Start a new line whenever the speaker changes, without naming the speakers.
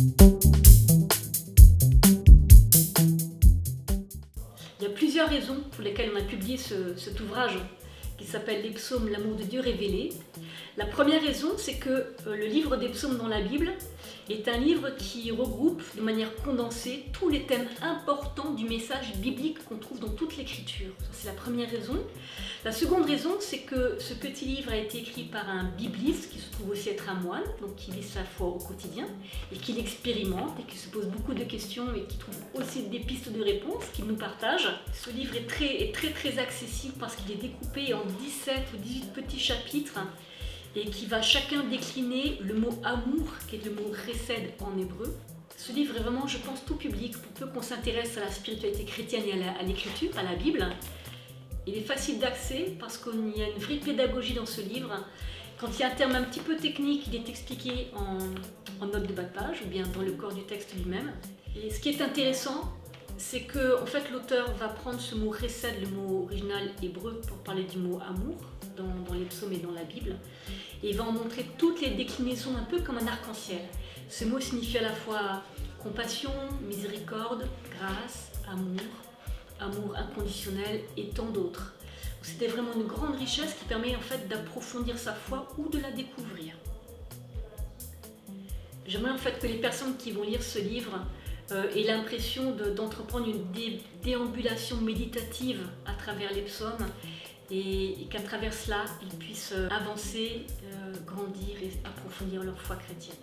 Il y a plusieurs raisons pour lesquelles on a publié cet ouvrage qui s'appelle Les psaumes, l'amour de Dieu révélé. La première raison, c'est que le livre des psaumes dans la Bible est un livre qui regroupe de manière condensée tous les thèmes importants du message biblique qu'on trouve dans toute l'Écriture. C'est la première raison. La seconde raison, c'est que ce petit livre a été écrit par un bibliste qui se trouve aussi être un moine, donc qui vit sa foi au quotidien et qui l'expérimente et qui se pose beaucoup de questions et qui trouve aussi des pistes de réponses qu'il nous partage. Ce livre est très accessible parce qu'il est découpé en 17 ou 18 petits chapitres et qui va chacun décliner le mot amour, qui est le mot chesed en hébreu. Ce livre est vraiment, je pense, tout public, pour peu qu'on s'intéresse à la spiritualité chrétienne et à l'écriture, à la Bible. Il est facile d'accès parce qu'il y a une vraie pédagogie dans ce livre. Quand il y a un terme un petit peu technique, il est expliqué en note de bas de page ou bien dans le corps du texte lui-même. Et ce qui est intéressant, c'est que en fait, l'auteur va prendre ce mot chesed, le mot original hébreu, pour parler du mot amour, dans les psaumes et dans la Bible, et il va en montrer toutes les déclinaisons un peu comme un arc-en-ciel. Ce mot signifie à la fois compassion, miséricorde, grâce, amour inconditionnel et tant d'autres. C'était vraiment une grande richesse qui permet en fait d'approfondir sa foi ou de la découvrir. J'aimerais en fait que les personnes qui vont lire ce livre aient l'impression d'entreprendre une déambulation méditative à travers les psaumes et qu'à travers cela, ils puissent avancer, grandir et approfondir leur foi chrétienne.